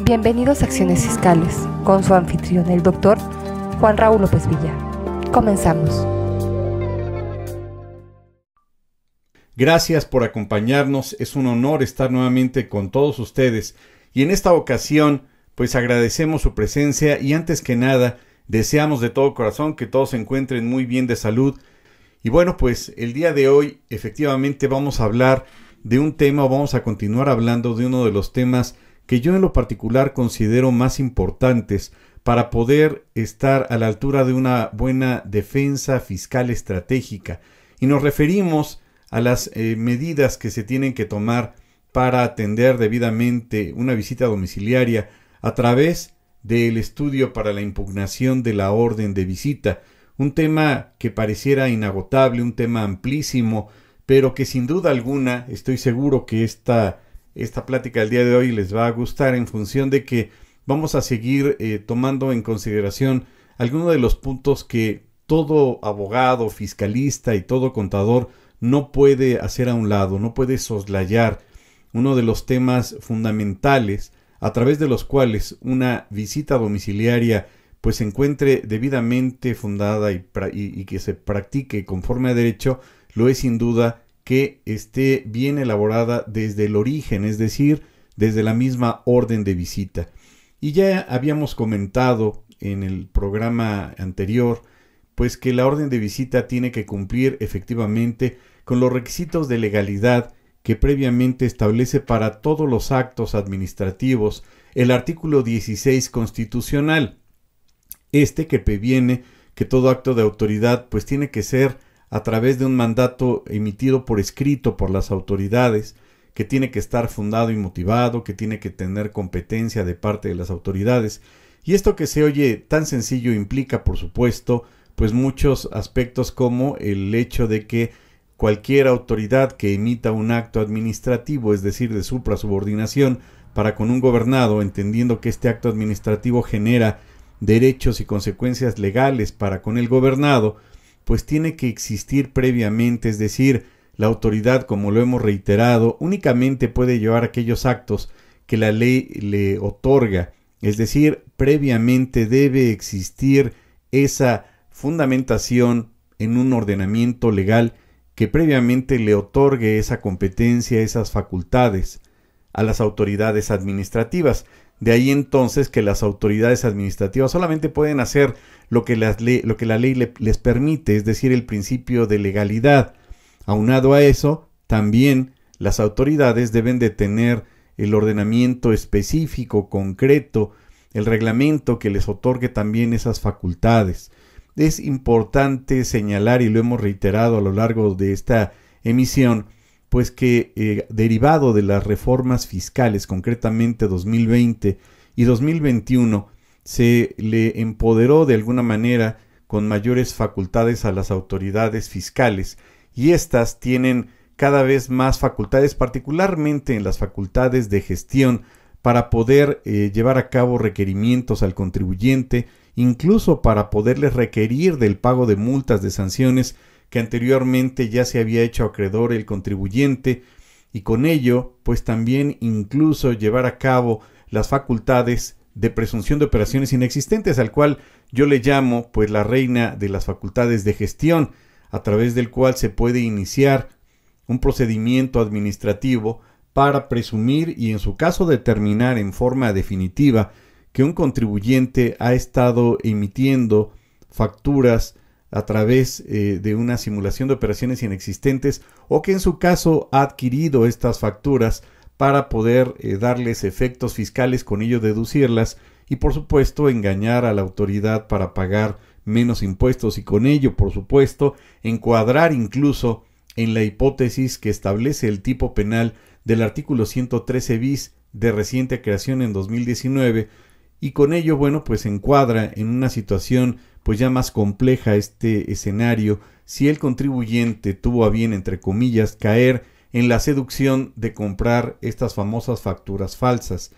Bienvenidos a Acciones Fiscales, con su anfitrión, el doctor Juan Raúl López Villar. Comenzamos. Gracias por acompañarnos, es un honor estar nuevamente con todos ustedes y en esta ocasión pues agradecemos su presencia y antes que nada deseamos de todo corazón que todos se encuentren muy bien de salud. Y bueno, pues el día de hoy efectivamente vamos a hablar de un tema, o vamos a continuar hablando de uno de los temas que yo en lo particular considero más importantes para poder estar a la altura de una buena defensa fiscal estratégica. Y nos referimos a las medidas que se tienen que tomar para atender debidamente una visita domiciliaria a través del estudio para la impugnación de la orden de visita. Un tema que pareciera inagotable, un tema amplísimo, pero que sin duda alguna estoy seguro que esta plática del día de hoy les va a gustar en función de que vamos a seguir tomando en consideración algunos de los puntos que todo abogado, fiscalista y todo contador no puede hacer a un lado, no puede soslayar uno de los temas fundamentales a través de los cuales una visita domiciliaria pues se encuentre debidamente fundada y que se practique conforme a derecho, lo es sin duda que esté bien elaborada desde el origen, es decir, desde la misma orden de visita. Y ya habíamos comentado en el programa anterior pues que la orden de visita tiene que cumplir efectivamente con los requisitos de legalidad que previamente establece para todos los actos administrativos el artículo 16 constitucional. Que previene que todo acto de autoridad pues tiene que ser a través de un mandato emitido por escrito por las autoridades, que tiene que estar fundado y motivado, que tiene que tener competencia de parte de las autoridades. Y esto que se oye tan sencillo implica, por supuesto, pues muchos aspectos como el hecho de que cualquier autoridad que emita un acto administrativo, es decir, de suprasubordinación para con un gobernado, entendiendo que este acto administrativo genera derechos y consecuencias legales para con el gobernado, pues tiene que existir previamente, es decir, la autoridad, como lo hemos reiterado, únicamente puede llevar aquellos actos que la ley le otorga, es decir, previamente debe existir esa fundamentación en un ordenamiento legal que previamente le otorgue esa competencia, esas facultades a las autoridades administrativas. De ahí entonces que las autoridades administrativas solamente pueden hacer lo que la ley les permite, es decir, el principio de legalidad. Aunado a eso, también las autoridades deben de tener el ordenamiento específico, concreto, el reglamento que les otorgue también esas facultades. Es importante señalar, y lo hemos reiterado a lo largo de esta emisión, pues que derivado de las reformas fiscales, concretamente 2020 y 2021, se le empoderó de alguna manera con mayores facultades a las autoridades fiscales, y éstas tienen cada vez más facultades, particularmente en las facultades de gestión, para poder llevar a cabo requerimientos al contribuyente, incluso para poderles requerir del pago de multas, de sanciones que anteriormente ya se había hecho acreedor el contribuyente, y con ello pues también incluso llevar a cabo las facultades de presunción de operaciones inexistentes, al cual yo le llamo pues la reina de las facultades de gestión, a través del cual se puede iniciar un procedimiento administrativo para presumir y en su caso determinar en forma definitiva que un contribuyente ha estado emitiendo facturas a través de una simulación de operaciones inexistentes, o que en su caso ha adquirido estas facturas para poder darles efectos fiscales, con ello deducirlas y por supuesto engañar a la autoridad para pagar menos impuestos y con ello por supuesto encuadrar incluso en la hipótesis que establece el tipo penal del artículo 113 bis de reciente creación en 2019, y con ello bueno pues encuadra en una situación pues ya más compleja este escenario si el contribuyente tuvo a bien, entre comillas, caer en la seducción de comprar estas famosas facturas falsas.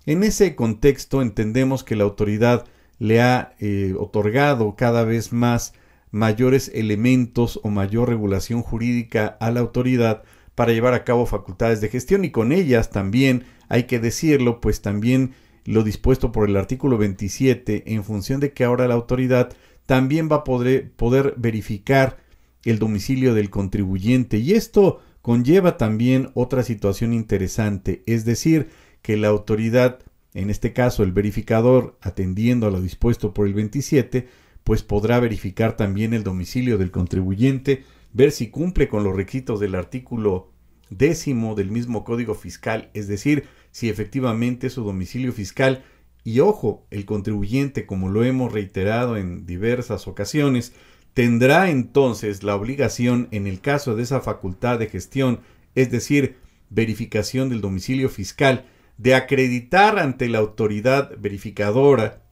En ese contexto entendemos que la autoridad le ha otorgado cada vez más mayores elementos o mayor regulación jurídica a la autoridad para llevar a cabo facultades de gestión, y con ellas también, hay que decirlo, pues también lo dispuesto por el artículo 27, en función de que ahora la autoridad también va a poder verificar el domicilio del contribuyente. Y esto conlleva también otra situación interesante, es decir, que la autoridad, en este caso el verificador, atendiendo a lo dispuesto por el 27, pues podrá verificar también el domicilio del contribuyente, ver si cumple con los requisitos del artículo 10 del mismo Código Fiscal, es decir, si efectivamente su domicilio fiscal. Y ojo, el contribuyente, como lo hemos reiterado en diversas ocasiones, tendrá entonces la obligación, en el caso de esa facultad de gestión, es decir, verificación del domicilio fiscal, de acreditar ante la autoridad verificadora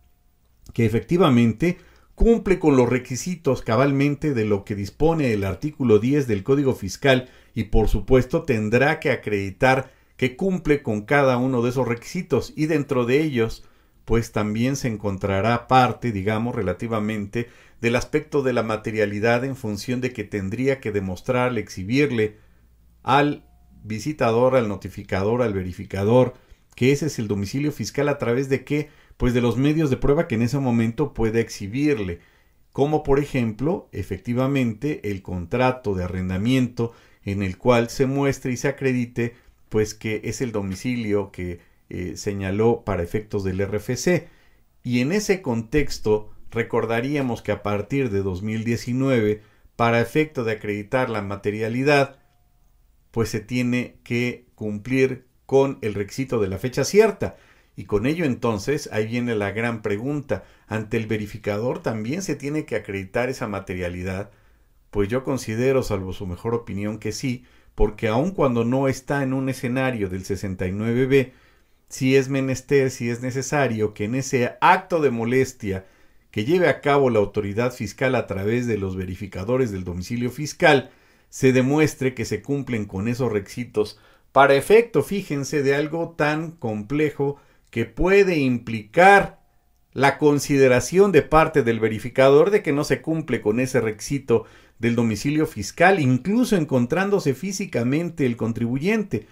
que efectivamente cumple con los requisitos cabalmente de lo que dispone el artículo 10 del Código Fiscal, y por supuesto tendrá que acreditar que cumple con cada uno de esos requisitos, y dentro de ellos pues también se encontrará parte, digamos, relativamente del aspecto de la materialidad, en función de que tendría que demostrarle, exhibirle al visitador, al notificador, al verificador, que ese es el domicilio fiscal. ¿A través de qué? Pues de los medios de prueba que en ese momento puede exhibirle, como por ejemplo, efectivamente, el contrato de arrendamiento en el cual se muestre y se acredite pues que es el domicilio que señaló para efectos del RFC. Y en ese contexto recordaríamos que a partir de 2019, para efecto de acreditar la materialidad, pues se tiene que cumplir con el requisito de la fecha cierta. Y con ello entonces ahí viene la gran pregunta: ante el verificador también se tiene que acreditar esa materialidad. Pues yo considero, salvo su mejor opinión, que sí, porque aun cuando no está en un escenario del 69B, si es menester, si es necesario que en ese acto de molestia que lleve a cabo la autoridad fiscal a través de los verificadores del domicilio fiscal, se demuestre que se cumplen con esos requisitos para efecto, fíjense, de algo tan complejo que puede implicar la consideración de parte del verificador de que no se cumple con ese requisito del domicilio fiscal, incluso encontrándose físicamente el contribuyente.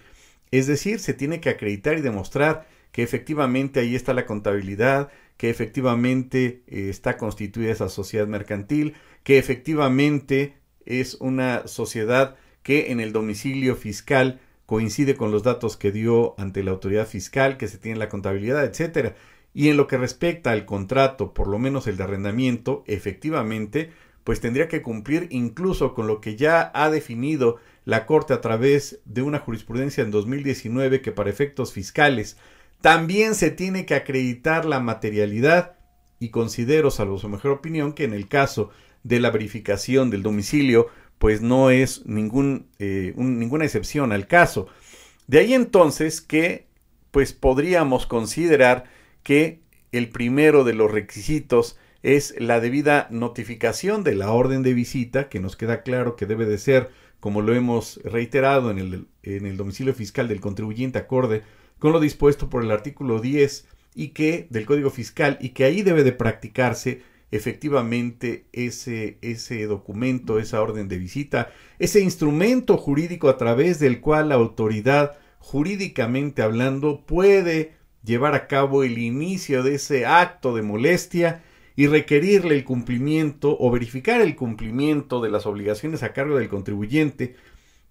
Es decir, se tiene que acreditar y demostrar que efectivamente ahí está la contabilidad, que efectivamente está constituida esa sociedad mercantil, que efectivamente es una sociedad que en el domicilio fiscal coincide con los datos que dio ante la autoridad fiscal, que se tiene la contabilidad, etcétera. Y en lo que respecta al contrato, por lo menos el de arrendamiento, efectivamente, pues tendría que cumplir incluso con lo que ya ha definido la Corte a través de una jurisprudencia en 2019, que para efectos fiscales también se tiene que acreditar la materialidad. Y considero, salvo su mejor opinión, que en el caso de la verificación del domicilio, pues no es ninguna excepción al caso. De ahí entonces que pues podríamos considerar que el primero de los requisitos es la debida notificación de la orden de visita, que nos queda claro que debe de ser, como lo hemos reiterado, en el domicilio fiscal del contribuyente, acorde con lo dispuesto por el artículo 10 del Código Fiscal, y que ahí debe de practicarse efectivamente ese documento, esa orden de visita, ese instrumento jurídico a través del cual la autoridad, jurídicamente hablando, puede llevar a cabo el inicio de ese acto de molestia y requerirle el cumplimiento o verificar el cumplimiento de las obligaciones a cargo del contribuyente.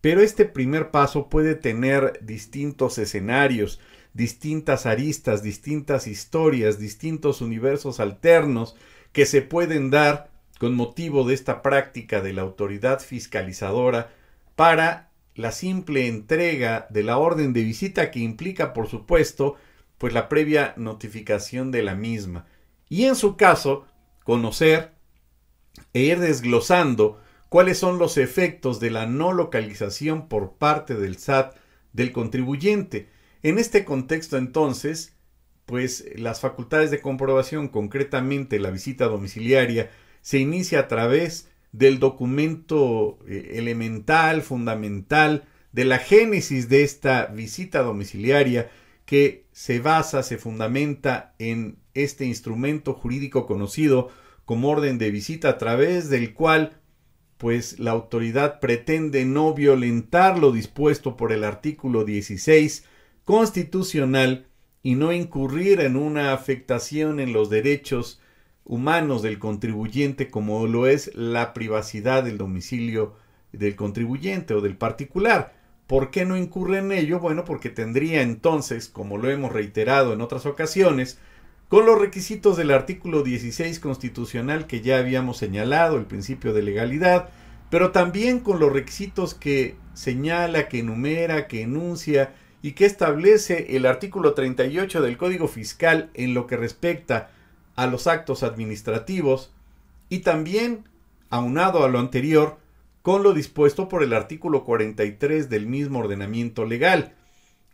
Pero este primer paso puede tener distintos escenarios, distintas aristas, distintas historias, distintos universos alternos que se pueden dar con motivo de esta práctica de la autoridad fiscalizadora para la simple entrega de la orden de visita, que implica, por supuesto, pues la previa notificación de la misma. Y en su caso, conocer e ir desglosando cuáles son los efectos de la no localización por parte del SAT del contribuyente. En este contexto, entonces, pues las facultades de comprobación, concretamente la visita domiciliaria, se inicia a través del documento elemental, fundamental, de la génesis de esta visita domiciliaria, que se basa, se fundamenta en este instrumento jurídico conocido como orden de visita, a través del cual pues la autoridad pretende no violentar lo dispuesto por el artículo 16 constitucional, y no incurrir en una afectación en los derechos humanos del contribuyente, como lo es la privacidad del domicilio del contribuyente o del particular. ¿Por qué no incurre en ello? Bueno, porque tendría entonces, como lo hemos reiterado en otras ocasiones, con los requisitos del artículo 16 constitucional que ya habíamos señalado, el principio de legalidad, pero también con los requisitos que señala, que enumera, que enuncia y que establece el artículo 38 del Código Fiscal en lo que respecta a los actos administrativos, y también, aunado a lo anterior, con lo dispuesto por el artículo 43 del mismo ordenamiento legal,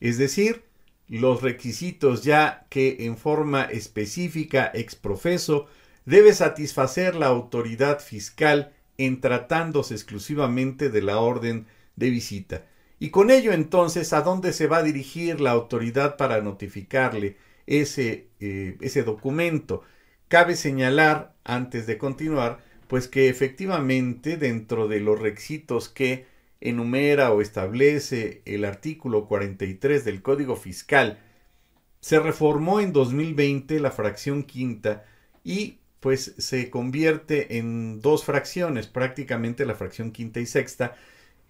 es decir, los requisitos ya que en forma específica ex profeso debe satisfacer la autoridad fiscal en tratándose exclusivamente de la orden de visita. Y con ello entonces, ¿a dónde se va a dirigir la autoridad para notificarle ese documento? Cabe señalar, antes de continuar, pues que efectivamente dentro de los requisitos que enumera o establece el artículo 43 del Código Fiscal, se reformó en 2020 la fracción quinta y pues se convierte en dos fracciones, prácticamente la fracción quinta y sexta,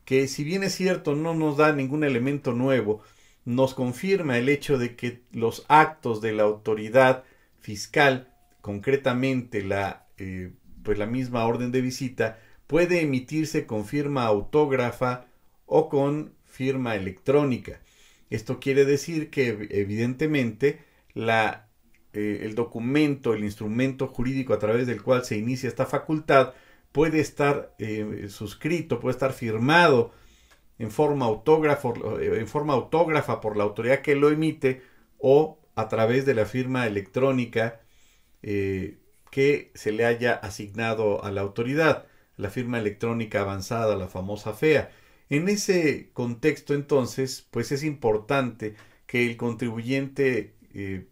que si bien es cierto no nos da ningún elemento nuevo, nos confirma el hecho de que los actos de la autoridad fiscal, concretamente la misma orden de visita, puede emitirse con firma autógrafa o con firma electrónica. Esto quiere decir que evidentemente el documento, el instrumento jurídico a través del cual se inicia esta facultad puede estar suscrito, puede estar firmado en forma autógrafa por la autoridad que lo emite o a través de la firma electrónica que se le haya asignado a la autoridad, la firma electrónica avanzada, la famosa FEA. En ese contexto, entonces, pues es importante que el contribuyente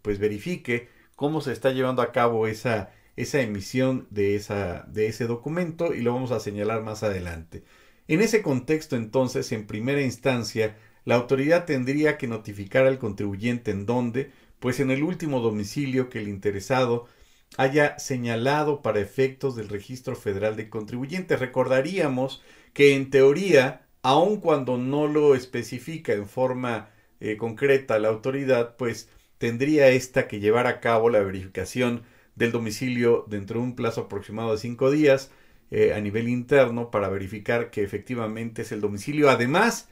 pues verifique cómo se está llevando a cabo esa emisión de ese documento, y lo vamos a señalar más adelante. En ese contexto, entonces, en primera instancia, la autoridad tendría que notificar al contribuyente en dónde, pues en el último domicilio que el interesado haya señalado para efectos del Registro Federal de Contribuyentes. Recordaríamos que en teoría, aun cuando no lo especifica en forma concreta la autoridad, pues tendría esta que llevar a cabo la verificación del domicilio dentro de un plazo aproximado de 5 días a nivel interno para verificar que efectivamente es el domicilio, además,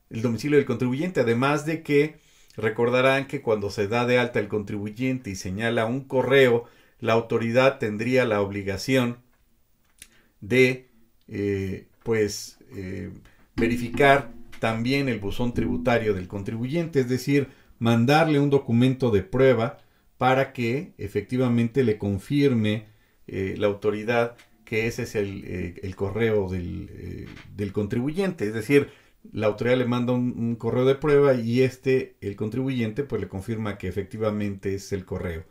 el domicilio del contribuyente, además de que recordarán que cuando se da de alta el contribuyente y señala un correo, la autoridad tendría la obligación de verificar también el buzón tributario del contribuyente, es decir, mandarle un documento de prueba para que efectivamente le confirme la autoridad que ese es el correo del contribuyente. Es decir, la autoridad le manda un correo de prueba y el contribuyente, pues le confirma que efectivamente es el correo.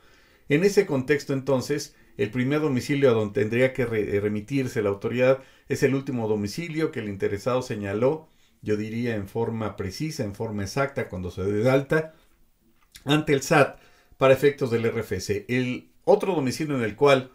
En ese contexto, entonces, el primer domicilio a donde tendría que remitirse la autoridad es el último domicilio que el interesado señaló, yo diría en forma precisa, en forma exacta, cuando se dé de alta ante el SAT para efectos del RFC. El otro domicilio en el cual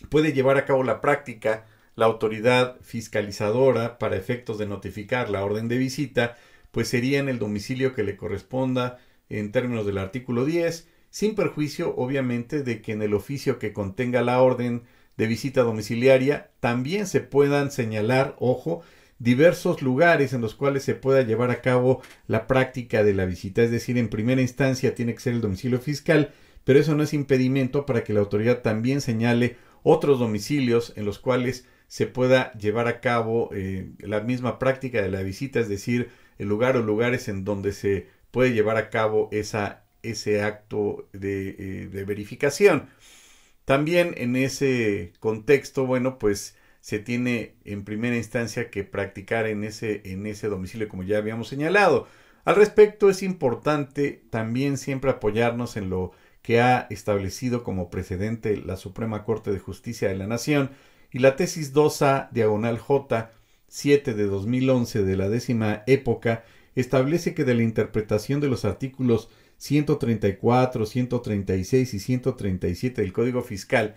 puede llevar a cabo la práctica la autoridad fiscalizadora para efectos de notificar la orden de visita, pues sería en el domicilio que le corresponda en términos del artículo 10, sin perjuicio, obviamente, de que en el oficio que contenga la orden de visita domiciliaria también se puedan señalar, ojo, diversos lugares en los cuales se pueda llevar a cabo la práctica de la visita. Es decir, en primera instancia tiene que ser el domicilio fiscal, pero eso no es impedimento para que la autoridad también señale otros domicilios en los cuales se pueda llevar a cabo la misma práctica de la visita, es decir, el lugar o lugares en donde se puede llevar a cabo ese acto de verificación. También en ese contexto, bueno, pues se tiene en primera instancia que practicar en ese domicilio, como ya habíamos señalado. Al respecto, es importante también siempre apoyarnos en lo que ha establecido como precedente la Suprema Corte de Justicia de la Nación y la tesis 2A/J 7 de 2011 de la 10ª época establece que de la interpretación de los artículos 134, 136 y 137 del Código Fiscal,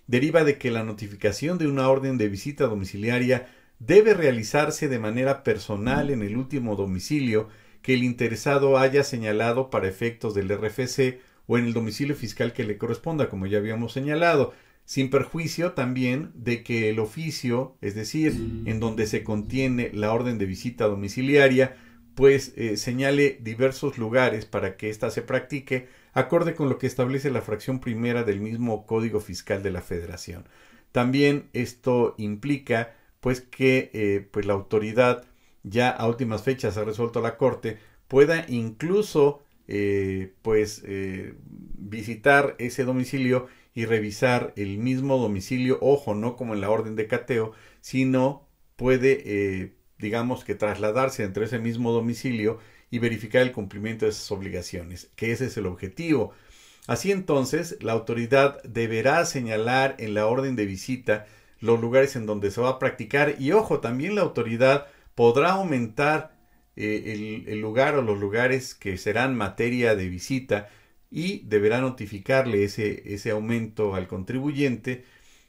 deriva de que la notificación de una orden de visita domiciliaria debe realizarse de manera personal en el último domicilio que el interesado haya señalado para efectos del RFC o en el domicilio fiscal que le corresponda, como ya habíamos señalado, sin perjuicio también de que el oficio, es decir, en donde se contiene la orden de visita domiciliaria, pues señale diversos lugares para que ésta se practique, acorde con lo que establece la fracción primera del mismo Código Fiscal de la Federación. También esto implica pues que pues la autoridad, ya a últimas fechas ha resuelto la Corte, pueda incluso visitar ese domicilio y revisar el mismo domicilio, ojo, no como en la orden de cateo, sino puede, digamos que trasladarse entre ese mismo domicilio y verificar el cumplimiento de esas obligaciones, que ese es el objetivo. Así entonces, la autoridad deberá señalar en la orden de visita los lugares en donde se va a practicar y, ojo, también la autoridad podrá aumentar el lugar o los lugares que serán materia de visita y deberá notificarle ese aumento al contribuyente.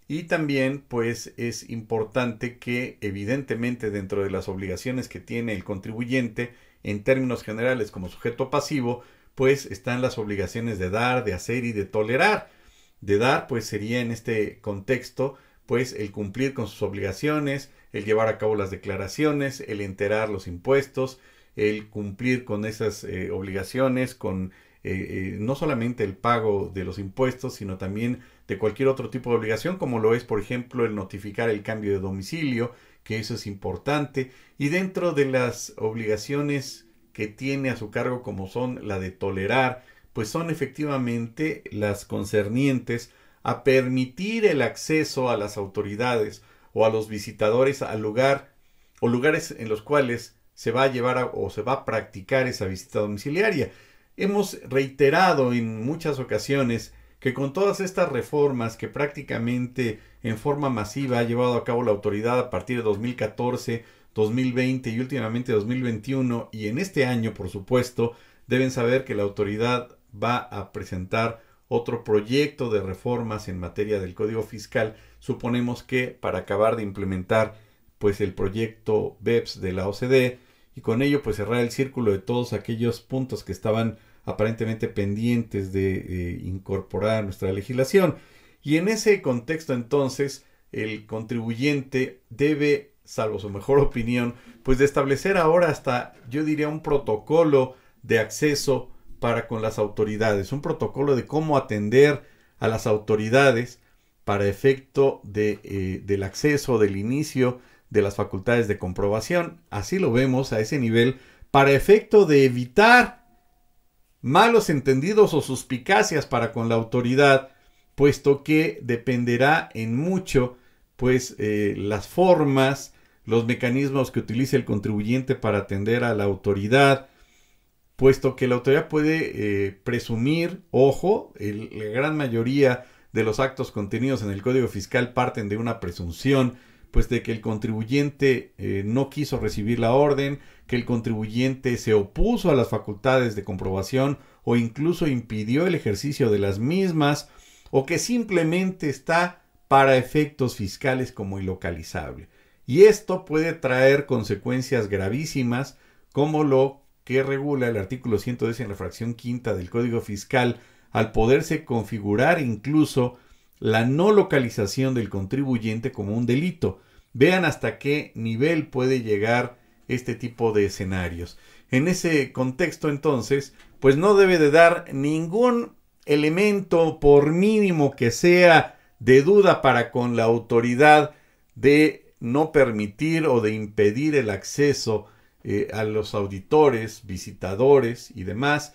Y también pues es importante que evidentemente dentro de las obligaciones que tiene el contribuyente en términos generales como sujeto pasivo, pues están las obligaciones de dar, de hacer y de tolerar. De dar pues sería en este contexto pues el cumplir con sus obligaciones, el llevar a cabo las declaraciones, el enterar los impuestos, el cumplir con esas obligaciones, con no solamente el pago de los impuestos, sino también de cualquier otro tipo de obligación, como lo es, por ejemplo, el notificar el cambio de domicilio, que eso es importante. Y dentro de las obligaciones que tiene a su cargo, como son la de tolerar, pues son efectivamente las concernientes a permitir el acceso a las autoridades o a los visitadores al lugar o lugares en los cuales se va a llevar o se va a practicar esa visita domiciliaria. Hemos reiterado en muchas ocasiones que con todas estas reformas que prácticamente en forma masiva ha llevado a cabo la autoridad a partir de 2014, 2020 y últimamente 2021 y en este año, por supuesto, deben saber que la autoridad va a presentar otro proyecto de reformas en materia del Código Fiscal. Suponemos que para acabar de implementar pues el proyecto BEPS de la OCDE y con ello pues cerrar el círculo de todos aquellos puntos que estaban aparentemente pendientes de incorporar a nuestra legislación. Y en ese contexto entonces el contribuyente debe, salvo su mejor opinión, pues de establecer ahora hasta, yo diría, un protocolo de acceso para con las autoridades, un protocolo de cómo atender a las autoridades para efecto del acceso, del inicio de las facultades de comprobación. Así lo vemos a ese nivel, para efecto de evitar malos entendidos o suspicacias para con la autoridad, puesto que dependerá en mucho pues las formas, los mecanismos que utilice el contribuyente para atender a la autoridad, puesto que la autoridad puede presumir, ojo, la gran mayoría de los actos contenidos en el Código Fiscal parten de una presunción, pues de que el contribuyente no quiso recibir la orden, que el contribuyente se opuso a las facultades de comprobación o incluso impidió el ejercicio de las mismas, o que simplemente está para efectos fiscales como ilocalizable. Y esto puede traer consecuencias gravísimas, como lo que regula el artículo 110 en la fracción quinta del Código Fiscal, al poderse configurar incluso la no localización del contribuyente como un delito. Vean hasta qué nivel puede llegar este tipo de escenarios. En ese contexto, entonces, pues no debe de dar ningún elemento, por mínimo que sea, de duda para con la autoridad de no permitir o de impedir el acceso a los auditores, visitadores y demás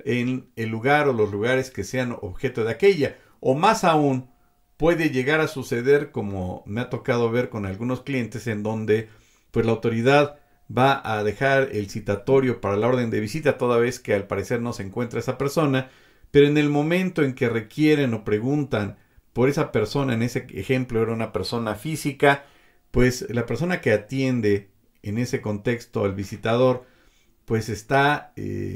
en el lugar o los lugares que sean objeto de aquella. O más aún, puede llegar a suceder, como me ha tocado ver con algunos clientes, en donde pues la autoridad va a dejar el citatorio para la orden de visita, toda vez que al parecer no se encuentra esa persona, pero en el momento en que requieren o preguntan por esa persona, en ese ejemplo era una persona física, pues la persona que atiende en ese contexto al visitador pues está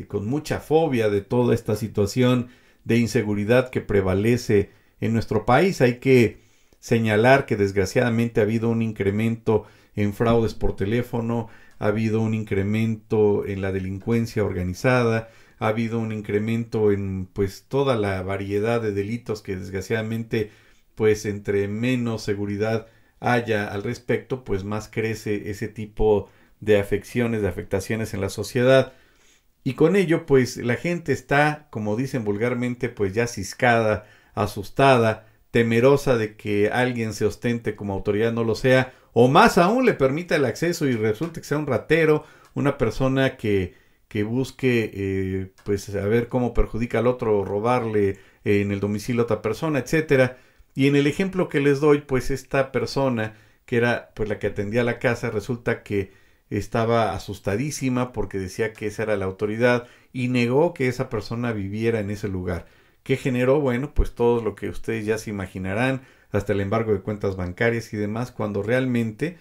con mucha fobia de toda esta situación de inseguridad que prevalece en nuestro país. Hay que señalar que desgraciadamente ha habido un incremento en fraudes por teléfono, ha habido un incremento en la delincuencia organizada, ha habido un incremento en pues toda la variedad de delitos que desgraciadamente pues entre menos seguridad haya al respecto, pues más crece ese tipo de afecciones, de afectaciones en la sociedad. Y con ello pues la gente está, como dicen vulgarmente, pues ya ciscada, asustada, temerosa de que alguien se ostente como autoridad no lo sea, o más aún le permita el acceso y resulte que sea un ratero, una persona que busque pues saber cómo perjudica al otro, o robarle en el domicilio a otra persona, etcétera. Y en el ejemplo que les doy, pues esta persona que era pues la que atendía la casa, resulta que estaba asustadísima porque decía que esa era la autoridad y negó que esa persona viviera en ese lugar. ¿Qué generó? Bueno, pues todo lo que ustedes ya se imaginarán, hasta el embargo de cuentas bancarias y demás, cuando realmente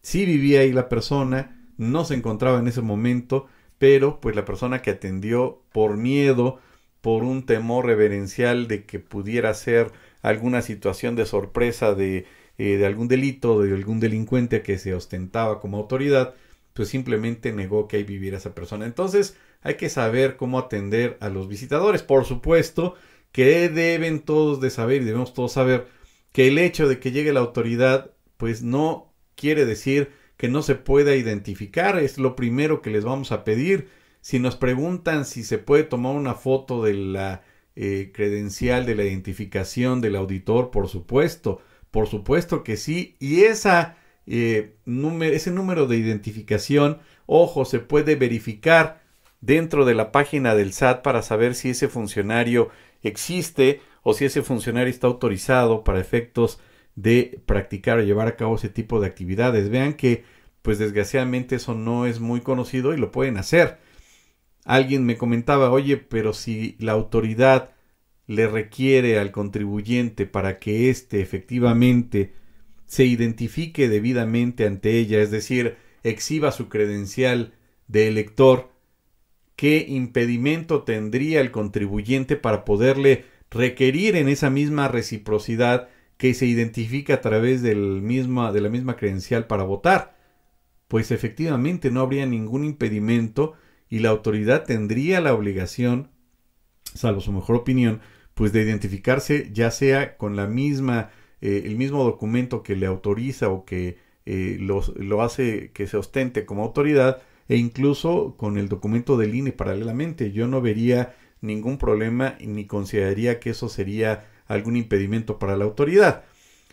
sí vivía ahí la persona, no se encontraba en ese momento, pero pues la persona que atendió por miedo, por un temor reverencial de que pudiera ser alguna situación de sorpresa de algún delito, de algún delincuente que se ostentaba como autoridad, pues simplemente negó que ahí viviera esa persona. Entonces hay que saber cómo atender a los visitadores. Por supuesto que deben todos de saber y debemos todos saber que el hecho de que llegue la autoridad pues no quiere decir que no se pueda identificar. Es lo primero que les vamos a pedir. Si nos preguntan si se puede tomar una foto de la credencial, de la identificación del auditor, por supuesto que sí. Y ese número de identificación, ojo, se puede verificar dentro de la página del SAT para saber si ese funcionario existe o si ese funcionario está autorizado para efectos de practicar o llevar a cabo ese tipo de actividades. Vean que pues desgraciadamente eso no es muy conocido y lo pueden hacer. Alguien me comentaba, oye, pero si la autoridad le requiere al contribuyente para que éste efectivamente se identifique debidamente ante ella, es decir, exhiba su credencial de elector, ¿qué impedimento tendría el contribuyente para poderle requerir en esa misma reciprocidad que se identifica a través de la misma credencial para votar? Pues efectivamente no habría ningún impedimento y la autoridad tendría la obligación, salvo su mejor opinión, pues de identificarse ya sea con el mismo documento que le autoriza o que lo hace que se ostente como autoridad, e incluso con el documento del INE paralelamente. Yo no vería ningún problema ni consideraría que eso sería algún impedimento para la autoridad.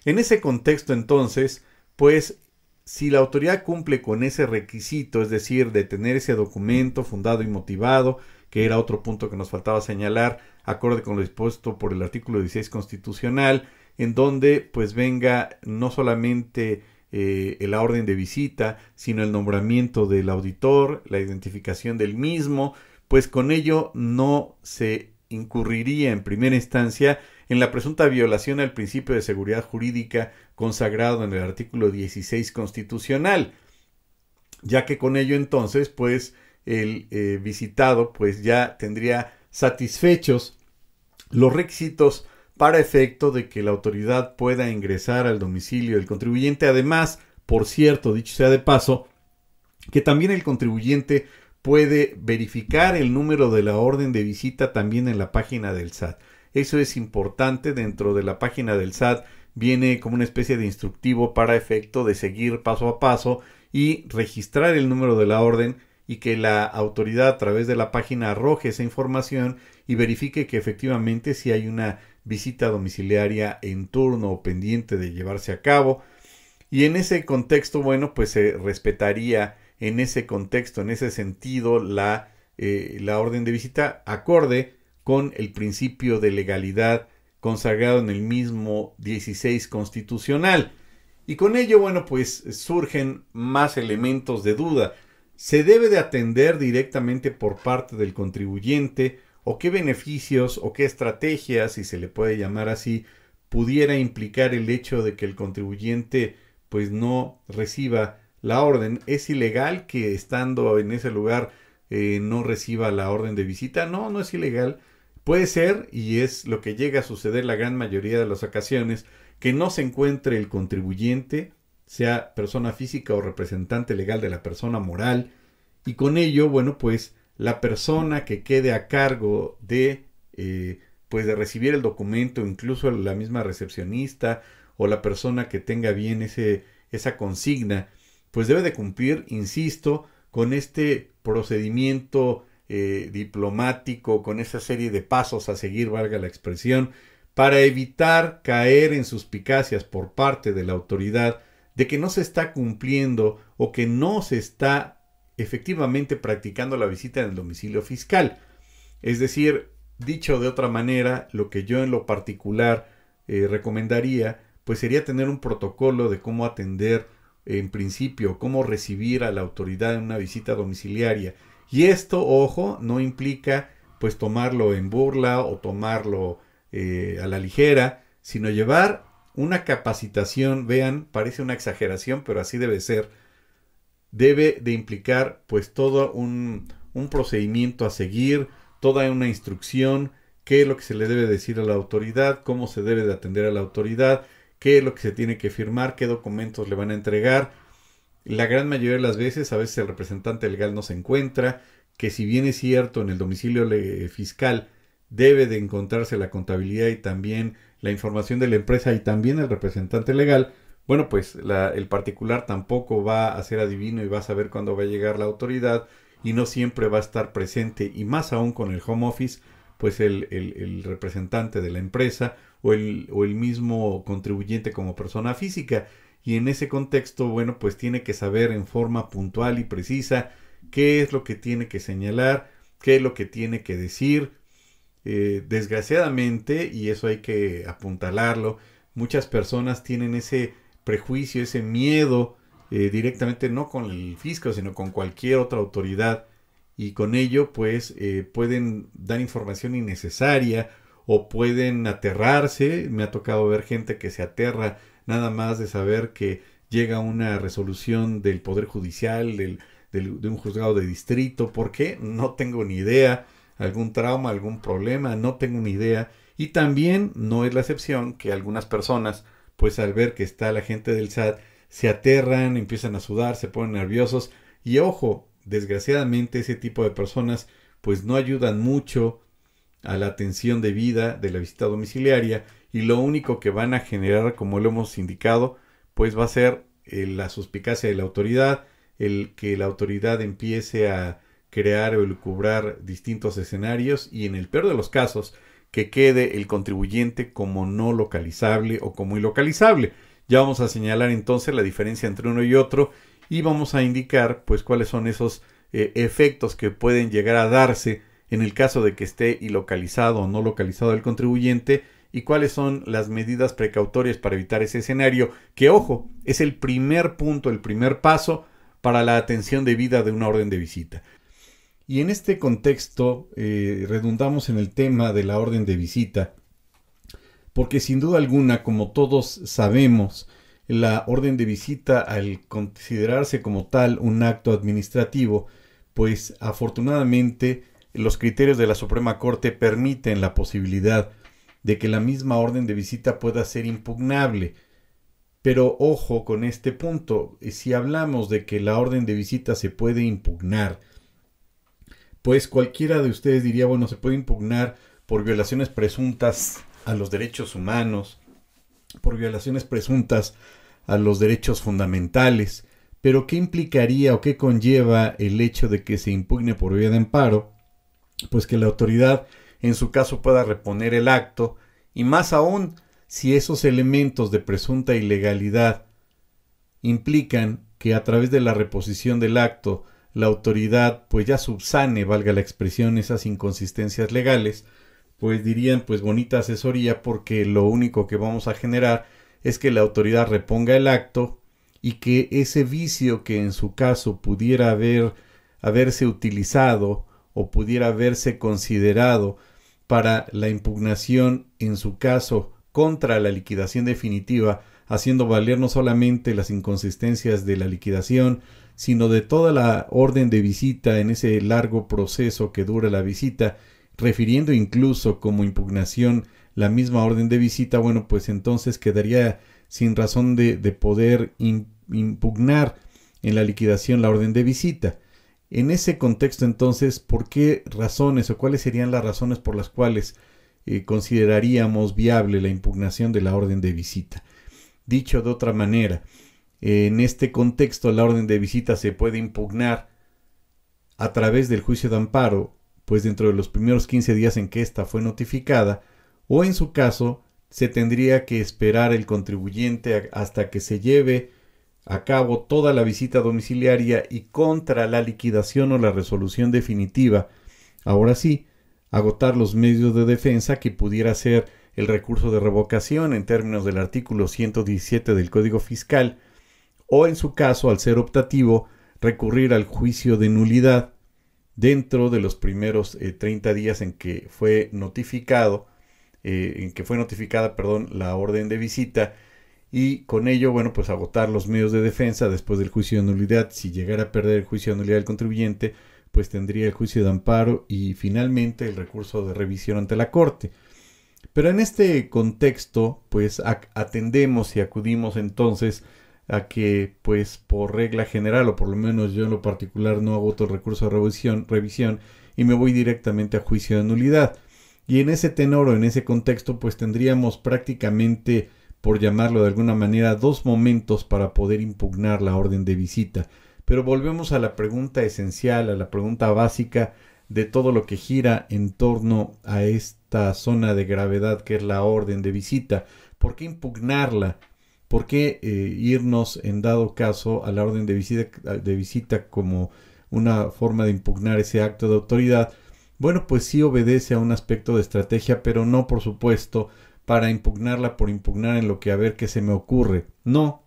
En ese contexto, entonces, pues si la autoridad cumple con ese requisito, es decir, de tener ese documento fundado y motivado, que era otro punto que nos faltaba señalar, acorde con lo dispuesto por el artículo 16 constitucional, en donde pues venga no solamente la orden de visita, sino el nombramiento del auditor, la identificación del mismo, pues con ello no se incurriría en primera instancia en la presunta violación al principio de seguridad jurídica consagrado en el artículo 16 constitucional, ya que con ello entonces pues el visitado pues ya tendría satisfechos los requisitos para efecto de que la autoridad pueda ingresar al domicilio del contribuyente. Además, por cierto, dicho sea de paso, que también el contribuyente puede verificar el número de la orden de visita también en la página del SAT. Eso es importante. Dentro de la página del SAT viene como una especie de instructivo para efecto de seguir paso a paso y registrar el número de la orden, y que la autoridad a través de la página arroje esa información y verifique que efectivamente si hay una visita domiciliaria en turno o pendiente de llevarse a cabo. Y en ese contexto, bueno, pues se respetaría en ese contexto, en ese sentido, la orden de visita acorde con el principio de legalidad consagrado en el mismo 16 constitucional. Y con ello, bueno, pues surgen más elementos de duda. ¿Se debe de atender directamente por parte del contribuyente? ¿O qué beneficios o qué estrategias, si se le puede llamar así, pudiera implicar el hecho de que el contribuyente pues no reciba la orden? ¿Es ilegal que estando en ese lugar no reciba la orden de visita. No, no es ilegal. Puede ser, y es lo que llega a suceder la gran mayoría de las ocasiones, que no se encuentre el contribuyente, sea persona física o representante legal de la persona moral, y con ello, bueno, pues la persona que quede a cargo de de recibir el documento, incluso la misma recepcionista o la persona que tenga bien esa consigna, pues debe de cumplir, insisto, con este procedimiento diplomático, con esa serie de pasos a seguir, valga la expresión, para evitar caer en suspicacias por parte de la autoridad de que no se está cumpliendo o que no se está efectivamente practicando la visita en el domicilio fiscal. Es decir, dicho de otra manera, lo que yo en lo particular recomendaría, pues sería tener un protocolo de cómo atender en principio, cómo recibir a la autoridad en una visita domiciliaria. Y esto, ojo, no implica pues tomarlo en burla o tomarlo a la ligera, sino llevar una capacitación. Vean, parece una exageración, pero así debe ser. Debe de implicar pues todo un procedimiento a seguir, toda una instrucción, qué es lo que se le debe decir a la autoridad, cómo se debe de atender a la autoridad, qué es lo que se tiene que firmar, qué documentos le van a entregar. La gran mayoría de las veces, a veces el representante legal no se encuentra, que si bien es cierto en el domicilio fiscal debe de encontrarse la contabilidad y también la información de la empresa y también el representante legal, bueno, pues el particular tampoco va a ser adivino y va a saber cuándo va a llegar la autoridad y no siempre va a estar presente, y más aún con el home office, pues el representante de la empresa o el mismo contribuyente como persona física. Y en ese contexto, bueno, pues tiene que saber en forma puntual y precisa qué es lo que tiene que señalar, qué es lo que tiene que decir. Desgraciadamente, y eso hay que apuntalarlo, muchas personas tienen ese prejuicio, ese miedo, directamente no con el fisco, sino con cualquier otra autoridad, y con ello pues pueden dar información innecesaria o pueden aterrarse. Me ha tocado ver gente que se aterra nada más de saber que llega una resolución del Poder Judicial, de un juzgado de distrito. ¿Por qué? No tengo ni idea. Algún trauma, algún problema, no tengo ni idea. Y también no es la excepción que algunas personas, pues al ver que está la gente del SAT, se aterran, empiezan a sudar, se ponen nerviosos. Y ojo, desgraciadamente ese tipo de personas pues no ayudan mucho a la atención debida de la visita domiciliaria, y lo único que van a generar, como lo hemos indicado, pues va a ser la suspicacia de la autoridad, el que la autoridad empiece a crear o elucubrar distintos escenarios, y en el peor de los casos que quede el contribuyente como no localizable o como ilocalizable. Ya vamos a señalar entonces la diferencia entre uno y otro, y vamos a indicar pues cuáles son esos efectos que pueden llegar a darse en el caso de que esté ilocalizado o no localizado el contribuyente, y cuáles son las medidas precautorias para evitar ese escenario, que ojo, es el primer punto, el primer paso para la atención debida de una orden de visita. Y en este contexto redundamos en el tema de la orden de visita, porque sin duda alguna, como todos sabemos, la orden de visita, al considerarse como tal un acto administrativo, pues afortunadamente los criterios de la Suprema Corte permiten la posibilidad de que la misma orden de visita pueda ser impugnable. Pero ojo con este punto, si hablamos de que la orden de visita se puede impugnar, pues cualquiera de ustedes diría, bueno, se puede impugnar por violaciones presuntas a los derechos humanos, por violaciones presuntas a los derechos fundamentales, pero ¿qué implicaría o qué conlleva el hecho de que se impugne por vía de amparo? Pues que la autoridad en su caso pueda reponer el acto, y más aún si esos elementos de presunta ilegalidad implican que a través de la reposición del acto la autoridad pues ya subsane, valga la expresión, esas inconsistencias legales, pues dirían pues bonita asesoría, porque lo único que vamos a generar es que la autoridad reponga el acto, y que ese vicio que en su caso pudiera haberse utilizado o pudiera haberse considerado para la impugnación en su caso contra la liquidación definitiva haciendo valer no solamente las inconsistencias de la liquidación, sino de toda la orden de visita en ese largo proceso que dura la visita, refiriendo incluso como impugnación la misma orden de visita, bueno, pues entonces quedaría sin razón de poder impugnar en la liquidación la orden de visita. En ese contexto, entonces, ¿por qué razones o cuáles serían las razones por las cuales consideraríamos viable la impugnación de la orden de visita? Dicho de otra manera, en este contexto la orden de visita se puede impugnar a través del juicio de amparo, pues dentro de los primeros 15 días en que ésta fue notificada, o en su caso se tendría que esperar el contribuyente hasta que se lleve a cabo toda la visita domiciliaria y contra la liquidación o la resolución definitiva, ahora sí, agotar los medios de defensa que pudiera ser el recurso de revocación en términos del artículo 117 del Código Fiscal, o en su caso, al ser optativo, recurrir al juicio de nulidad dentro de los primeros 30 días en que fue notificada la orden de visita, y con ello, bueno, pues agotar los medios de defensa después del juicio de nulidad. Si llegara a perder el juicio de nulidad del contribuyente, pues tendría el juicio de amparo y finalmente el recurso de revisión ante la Corte. Pero en este contexto, pues atendemos y acudimos entonces a que, pues por regla general, o por lo menos yo en lo particular, no agoto el recurso de revisión y me voy directamente a juicio de nulidad. Y en ese tenor o en ese contexto, pues tendríamos prácticamente, por llamarlo de alguna manera, dos momentos para poder impugnar la orden de visita. Pero volvemos a la pregunta esencial, a la pregunta básica de todo lo que gira en torno a esta zona de gravedad que es la orden de visita. ¿Por qué impugnarla? ¿Por qué irnos en dado caso a la orden de visita como una forma de impugnar ese acto de autoridad? Bueno, pues sí obedece a un aspecto de estrategia, pero no, por supuesto, para impugnarla por impugnar en lo que a ver qué se me ocurre. No.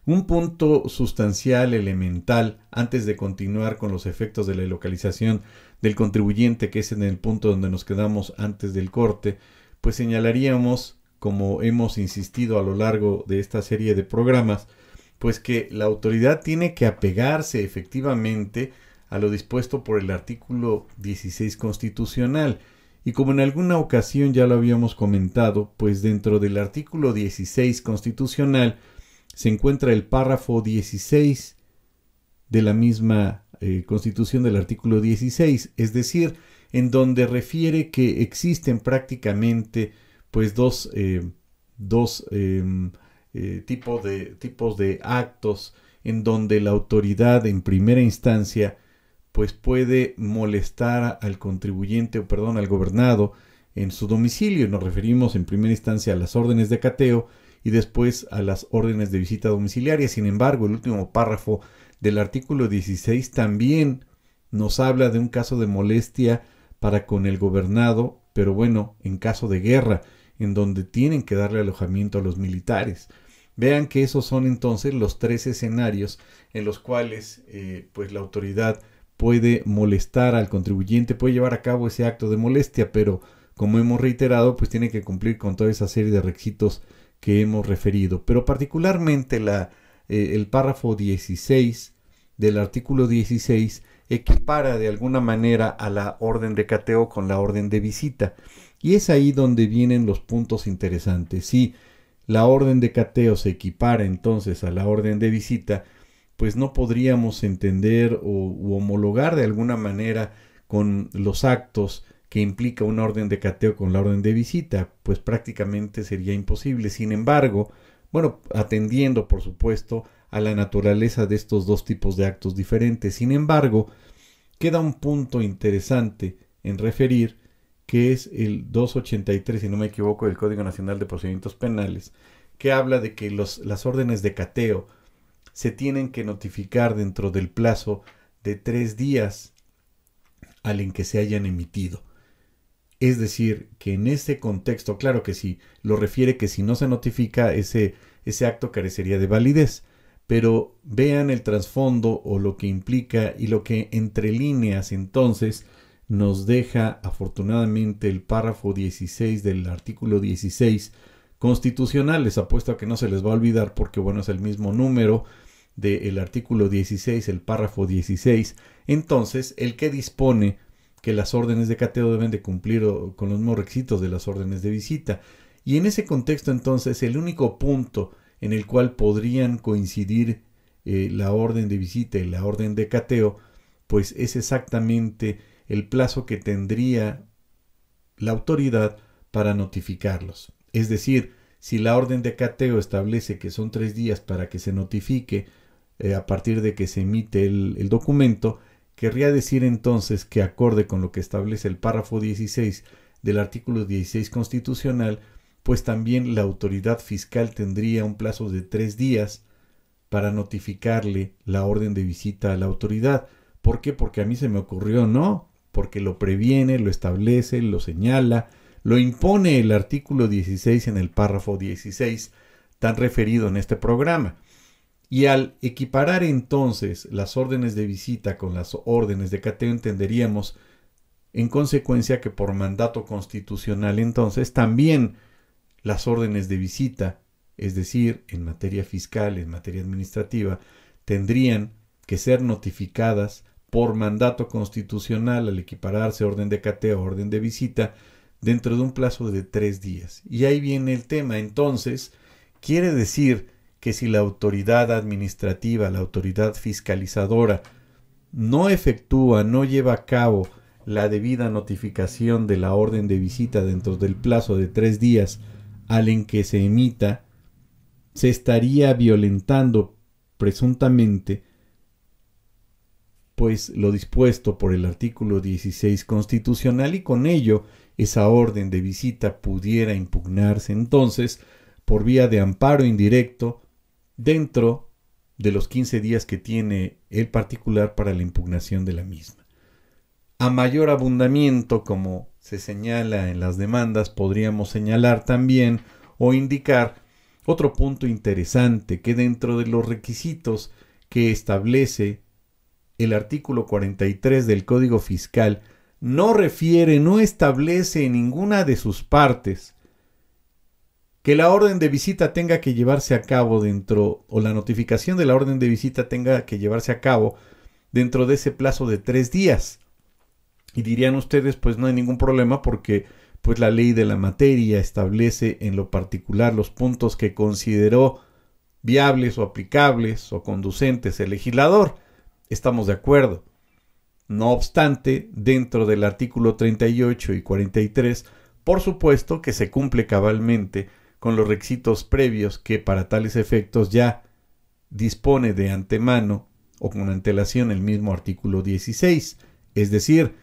Un punto sustancial, elemental, antes de continuar con los efectos de la localización del contribuyente, que es en el punto donde nos quedamos antes del corte, pues señalaríamos, como hemos insistido a lo largo de esta serie de programas, pues que la autoridad tiene que apegarse efectivamente a lo dispuesto por el artículo 16 constitucional. Y como en alguna ocasión ya lo habíamos comentado, pues dentro del artículo 16 constitucional se encuentra el párrafo 16 de la misma constitución del artículo 16, es decir, en donde refiere que existen prácticamente pues dos tipos de actos en donde la autoridad en primera instancia pues puede molestar al contribuyente, al gobernado en su domicilio. Nos referimos en primera instancia a las órdenes de cateo y después a las órdenes de visita domiciliaria. Sin embargo, el último párrafo del artículo 16 también nos habla de un caso de molestia para con el gobernado, pero bueno, en caso de guerra, en donde tienen que darle alojamiento a los militares. Vean que esos son entonces los tres escenarios en los cuales pues la autoridad puede molestar al contribuyente, puede llevar a cabo ese acto de molestia, pero como hemos reiterado, pues tiene que cumplir con toda esa serie de requisitos que hemos referido. Pero particularmente el párrafo 16 del artículo 16 equipara de alguna manera a la orden de cateo con la orden de visita. Y es ahí donde vienen los puntos interesantes. Si la orden de cateo se equipara entonces a la orden de visita, pues no podríamos entender u homologar de alguna manera con los actos que implica una orden de cateo con la orden de visita, pues prácticamente sería imposible. Sin embargo, bueno, atendiendo por supuesto a la naturaleza de estos dos tipos de actos diferentes. Sin embargo, queda un punto interesante en referir, que es el 283, si no me equivoco, del Código Nacional de Procedimientos Penales, que habla de que las órdenes de cateo se tienen que notificar dentro del plazo de 3 días al en que se hayan emitido. Es decir, que en ese contexto, claro que sí, lo refiere que si no se notifica ese acto carecería de validez, pero vean el trasfondo o lo que implica y lo que entre líneas entonces nos deja afortunadamente el párrafo 16 del artículo 16 constitucional. Les apuesto a que no se les va a olvidar porque, bueno, es el mismo número del artículo 16, el párrafo 16. Entonces, el que dispone que las órdenes de cateo deben de cumplir con los mismos requisitos de las órdenes de visita. Y en ese contexto, entonces, el único punto en el cual podrían coincidir la orden de visita y la orden de cateo, pues es exactamente el plazo que tendría la autoridad para notificarlos. Es decir, si la orden de cateo establece que son 3 días para que se notifique a partir de que se emite el documento, querría decir entonces que, acorde con lo que establece el párrafo 16 del artículo 16 constitucional, pues también la autoridad fiscal tendría un plazo de 3 días para notificarle la orden de visita a la autoridad. ¿Por qué? Porque a mí se me ocurrió, no, porque lo previene, lo establece, lo señala, lo impone el artículo 16 en el párrafo 16, tan referido en este programa. Y al equiparar entonces las órdenes de visita con las órdenes de cateo, entenderíamos en consecuencia que por mandato constitucional entonces también las órdenes de visita, es decir, en materia fiscal, en materia administrativa, tendrían que ser notificadas por mandato constitucional al equipararse orden de cateo a orden de visita dentro de un plazo de 3 días. Y ahí viene el tema. Entonces, quiere decir que si la autoridad administrativa, la autoridad fiscalizadora, no efectúa, no lleva a cabo la debida notificación de la orden de visita dentro del plazo de 3 días al en que se emita, se estaría violentando presuntamente pues lo dispuesto por el artículo 16 constitucional, y con ello esa orden de visita pudiera impugnarse entonces por vía de amparo indirecto dentro de los 15 días que tiene el particular para la impugnación de la misma. A mayor abundamiento, como se señala en las demandas, podríamos señalar también o indicar otro punto interesante, que dentro de los requisitos que establece el artículo 43 del Código Fiscal no refiere, no establece en ninguna de sus partes que la orden de visita tenga que llevarse a cabo dentro, o la notificación de la orden de visita tenga que llevarse a cabo dentro de ese plazo de 3 días. Y dirían ustedes, pues no hay ningún problema porque pues la ley de la materia establece en lo particular los puntos que consideró viables o aplicables o conducentes el legislador. Estamos de acuerdo. No obstante, dentro del artículo 38 y 43, por supuesto que se cumple cabalmente con los requisitos previos que para tales efectos ya dispone de antemano o con antelación el mismo artículo 16, es decir,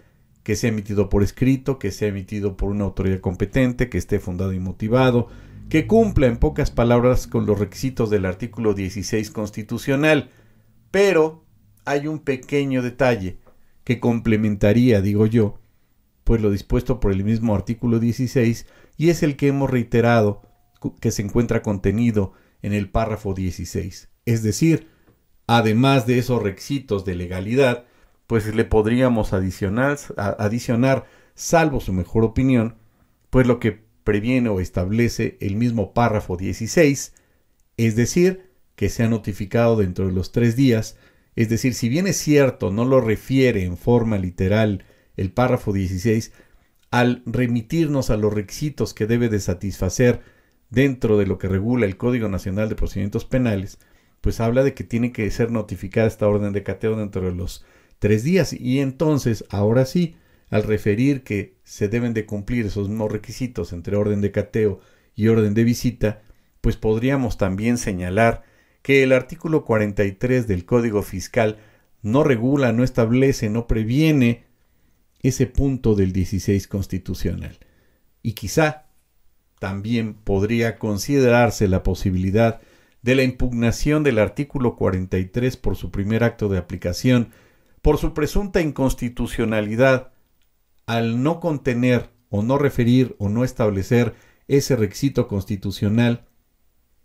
que sea emitido por escrito, que sea emitido por una autoridad competente, que esté fundado y motivado, que cumpla en pocas palabras con los requisitos del artículo 16 constitucional. Pero hay un pequeño detalle que complementaría, digo yo, pues lo dispuesto por el mismo artículo 16, y es el que hemos reiterado, que se encuentra contenido en el párrafo 16. Es decir, además de esos requisitos de legalidad, pues le podríamos adicionar, salvo su mejor opinión, pues lo que previene o establece el mismo párrafo 16, es decir, que sea notificado dentro de los 3 días. Es decir, si bien es cierto, no lo refiere en forma literal el párrafo 16, al remitirnos a los requisitos que debe de satisfacer dentro de lo que regula el Código Nacional de Procedimientos Penales, pues habla de que tiene que ser notificada esta orden de cateo dentro de los 3 días. Y entonces, ahora sí, al referir que se deben de cumplir esos mismos requisitos entre orden de cateo y orden de visita, pues podríamos también señalar que el artículo 43 del Código Fiscal no regula, no establece, no previene ese punto del 16 constitucional. Y quizá también podría considerarse la posibilidad de la impugnación del artículo 43 por su primer acto de aplicación, por su presunta inconstitucionalidad, al no contener o no referir o no establecer ese requisito constitucional,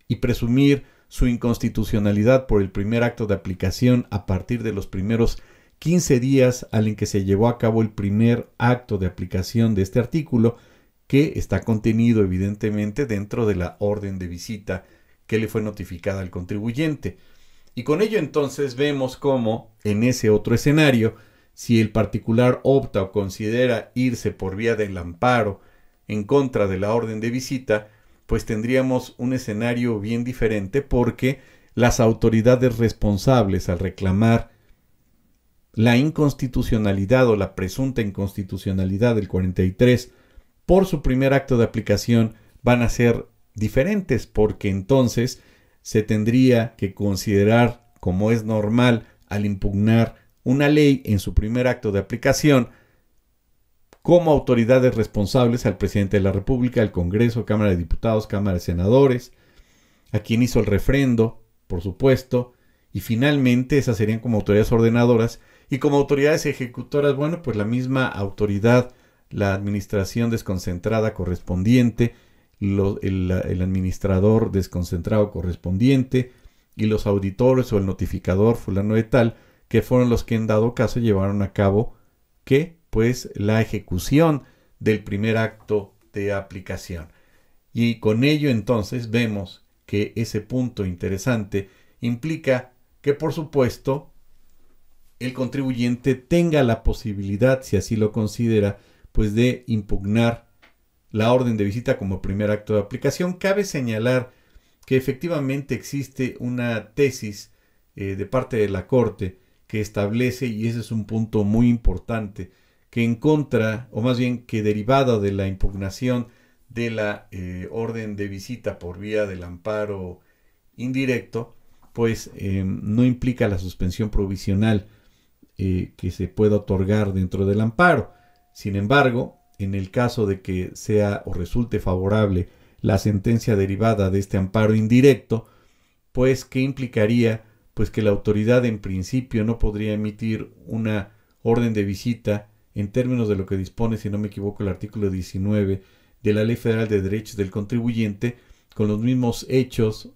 y presumir su inconstitucionalidad por el primer acto de aplicación a partir de los primeros 15 días al en que se llevó a cabo el primer acto de aplicación de este artículo, que está contenido evidentemente dentro de la orden de visita que le fue notificada al contribuyente. Y con ello entonces vemos cómo en ese otro escenario, si el particular opta o considera irse por vía del amparo en contra de la orden de visita, pues tendríamos un escenario bien diferente, porque las autoridades responsables al reclamar la inconstitucionalidad o la presunta inconstitucionalidad del 43 por su primer acto de aplicación van a ser diferentes, porque entonces se tendría que considerar, como es normal al impugnar una ley en su primer acto de aplicación, como autoridades responsables al presidente de la República, al Congreso, Cámara de Diputados, Cámara de Senadores, a quien hizo el refrendo, por supuesto, y finalmente esas serían como autoridades ordenadoras, y como autoridades ejecutoras, bueno, pues la misma autoridad, la administración desconcentrada correspondiente, el administrador desconcentrado correspondiente, y los auditores o el notificador fulano de tal, que fueron los que en dado caso llevaron a cabo pues la ejecución del primer acto de aplicación. Y con ello entonces vemos que ese punto interesante implica que, por supuesto, el contribuyente tenga la posibilidad, si así lo considera, pues de impugnar la orden de visita como primer acto de aplicación. Cabe señalar que efectivamente existe una tesis de parte de la Corte que establece, y ese es un punto muy importante, que en contra, o más bien que derivada de la impugnación de la orden de visita por vía del amparo indirecto, pues no implica la suspensión provisional que se pueda otorgar dentro del amparo. Sin embargo, en el caso de que sea o resulte favorable la sentencia derivada de este amparo indirecto, pues ¿qué implicaría? Pues que la autoridad en principio no podría emitir una orden de visita en términos de lo que dispone, si no me equivoco, el artículo 19 de la Ley Federal de Derechos del Contribuyente, con los mismos hechos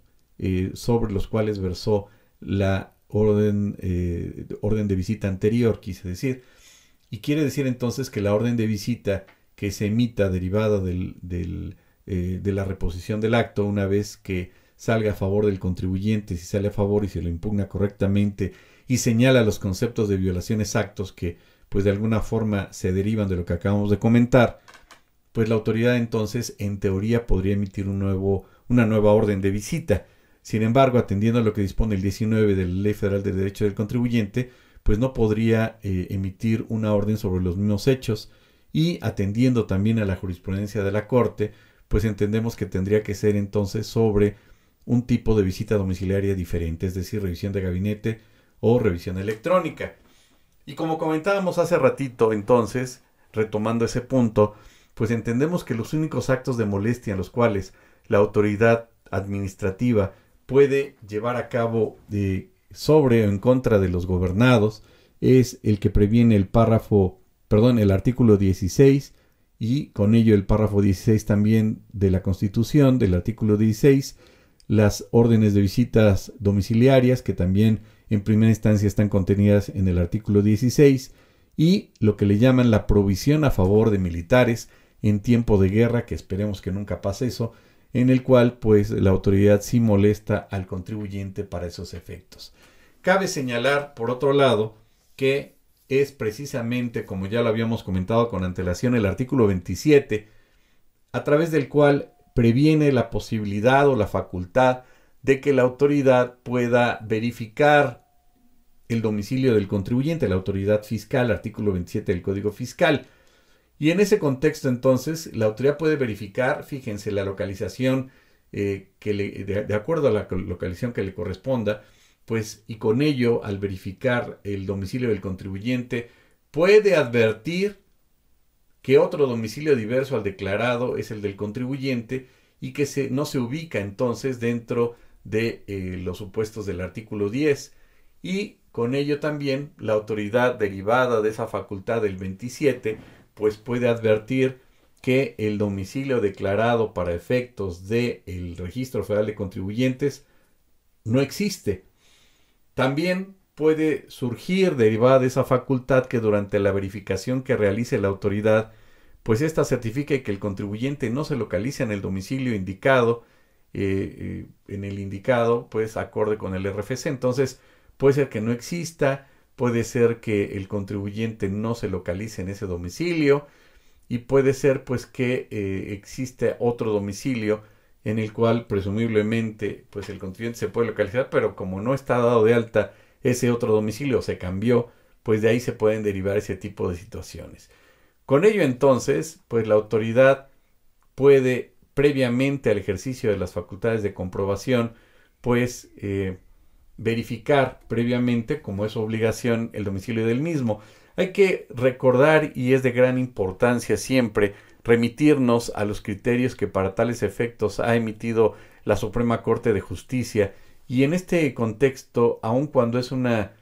sobre los cuales versó la orden de visita anterior, quise decir. Y quiere decir entonces que la orden de visita que se emita derivada de la reposición del acto, una vez que salga a favor del contribuyente, si sale a favor y se lo impugna correctamente y señala los conceptos de violación exactos que pues de alguna forma se derivan de lo que acabamos de comentar, pues la autoridad entonces en teoría podría emitir una nueva orden de visita. Sin embargo, atendiendo a lo que dispone el 19 de la Ley Federal de Derecho del Contribuyente, pues no podría emitir una orden sobre los mismos hechos, y atendiendo también a la jurisprudencia de la Corte, pues entendemos que tendría que ser entonces sobre un tipo de visita domiciliaria diferente, es decir, revisión de gabinete o revisión electrónica. Y como comentábamos hace ratito, entonces, retomando ese punto, pues entendemos que los únicos actos de molestia en los cuales la autoridad administrativa puede llevar a cabo sobre o en contra de los gobernados es el que previene el artículo 16, y con ello el párrafo 16 también de la Constitución, del artículo 16, las órdenes de visitas domiciliarias, que también en primera instancia están contenidas en el artículo 16, y lo que le llaman la provisión a favor de militares en tiempo de guerra, que esperemos que nunca pase eso, en el cual pues la autoridad sí molesta al contribuyente para esos efectos. Cabe señalar, por otro lado, que es precisamente, como ya lo habíamos comentado con antelación, el artículo 27, a través del cual previene la posibilidad o la facultad de que la autoridad pueda verificar el domicilio del contribuyente, la autoridad fiscal, artículo 27 del Código Fiscal. Y en ese contexto, entonces, la autoridad puede verificar, fíjense, la localización de acuerdo a la localización que le corresponda, pues, y con ello, al verificar el domicilio del contribuyente, puede advertir que otro domicilio diverso al declarado es el del contribuyente y que no se ubica entonces dentro de los supuestos del artículo 10. Y con ello también la autoridad derivada de esa facultad del 27 pues puede advertir que el domicilio declarado para efectos del Registro Federal de Contribuyentes no existe. También puede surgir derivada de esa facultad que durante la verificación que realice la autoridad pues ésta certifica que el contribuyente no se localiza en el domicilio indicado, en el indicado, pues acorde con el RFC. Entonces, puede ser que no exista, puede ser que el contribuyente no se localice en ese domicilio, y puede ser pues que existe otro domicilio en el cual presumiblemente pues el contribuyente se puede localizar, pero como no está dado de alta ese otro domicilio, se cambió, pues de ahí se pueden derivar ese tipo de situaciones. Con ello entonces, pues la autoridad puede, previamente al ejercicio de las facultades de comprobación, pues verificar previamente, como es obligación, el domicilio del mismo. Hay que recordar, y es de gran importancia siempre, remitirnos a los criterios que para tales efectos ha emitido la Suprema Corte de Justicia, y en este contexto, aun cuando es una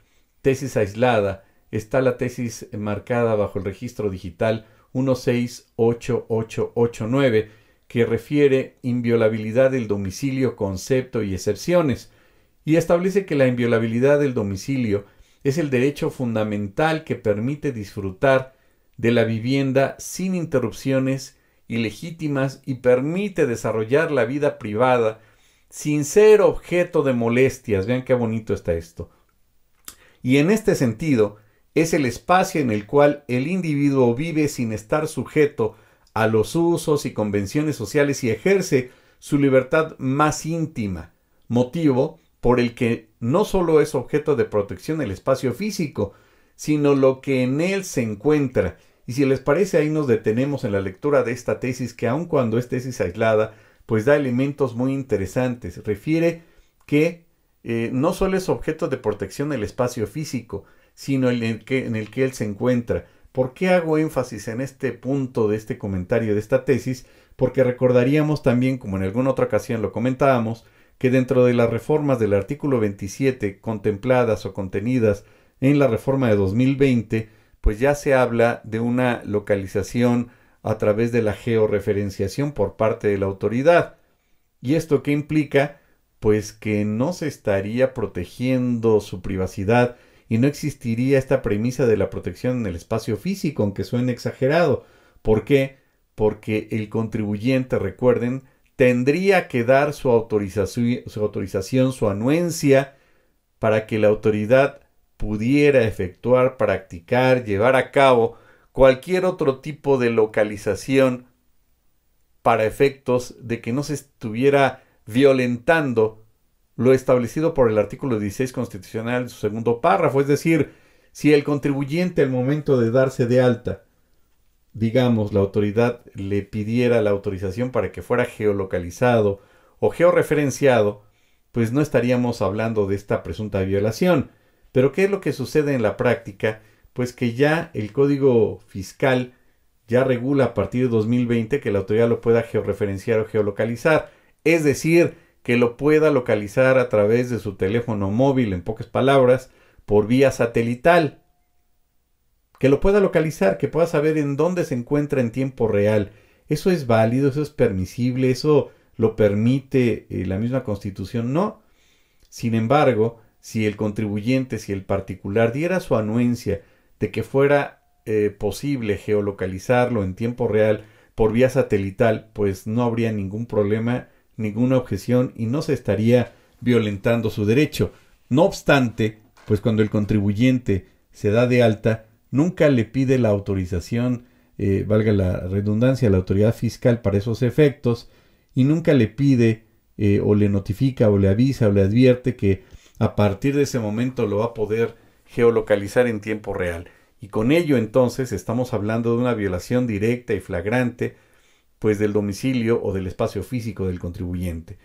tesis aislada, está la tesis marcada bajo el registro digital 168889, que refiere inviolabilidad del domicilio, concepto y excepciones, y establece que la inviolabilidad del domicilio es el derecho fundamental que permite disfrutar de la vivienda sin interrupciones ilegítimas y permite desarrollar la vida privada sin ser objeto de molestias. Vean qué bonito está esto. Y en este sentido, es el espacio en el cual el individuo vive sin estar sujeto a los usos y convenciones sociales y ejerce su libertad más íntima, motivo por el que no solo es objeto de protección el espacio físico, sino lo que en él se encuentra. Y si les parece, ahí nos detenemos en la lectura de esta tesis, que aun cuando es tesis aislada, pues da elementos muy interesantes. Refiere que no solo es objeto de protección el espacio físico, sino en el que él se encuentra. ¿Por qué hago énfasis en este punto de este comentario de esta tesis? Porque recordaríamos también, como en alguna otra ocasión lo comentábamos, que dentro de las reformas del artículo 27 contempladas o contenidas en la reforma de 2020, pues ya se habla de una localización a través de la georreferenciación por parte de la autoridad. ¿Y esto qué implica? Pues que no se estaría protegiendo su privacidad y no existiría esta premisa de la protección en el espacio físico, aunque suene exagerado. ¿Por qué? Porque el contribuyente, recuerden, tendría que dar su autorización, su anuencia, para que la autoridad pudiera efectuar, practicar, llevar a cabo cualquier otro tipo de localización para efectos de que no se estuviera violentando lo establecido por el artículo 16 constitucional, su segundo párrafo. Es decir, si el contribuyente al momento de darse de alta, digamos, la autoridad le pidiera la autorización para que fuera geolocalizado o georreferenciado, pues no estaríamos hablando de esta presunta violación. Pero ¿qué es lo que sucede en la práctica? Pues que ya el Código Fiscal ya regula a partir de 2020 que la autoridad lo pueda georreferenciar o geolocalizar. Es decir, que lo pueda localizar a través de su teléfono móvil, en pocas palabras, por vía satelital. Que lo pueda localizar, que pueda saber en dónde se encuentra en tiempo real. Eso es válido, eso es permisible, eso lo permite la misma Constitución. No. Sin embargo, si el contribuyente, si el particular diera su anuencia de que fuera posible geolocalizarlo en tiempo real por vía satelital, pues no habría ningún problema, ninguna objeción y no se estaría violentando su derecho. No obstante, pues cuando el contribuyente se da de alta, nunca le pide la autorización, valga la redundancia, a la autoridad fiscal para esos efectos, y nunca le pide o le notifica o le avisa o le advierte que a partir de ese momento lo va a poder geolocalizar en tiempo real. Y con ello entonces estamos hablando de una violación directa y flagrante pues del domicilio o del espacio físico del contribuyente.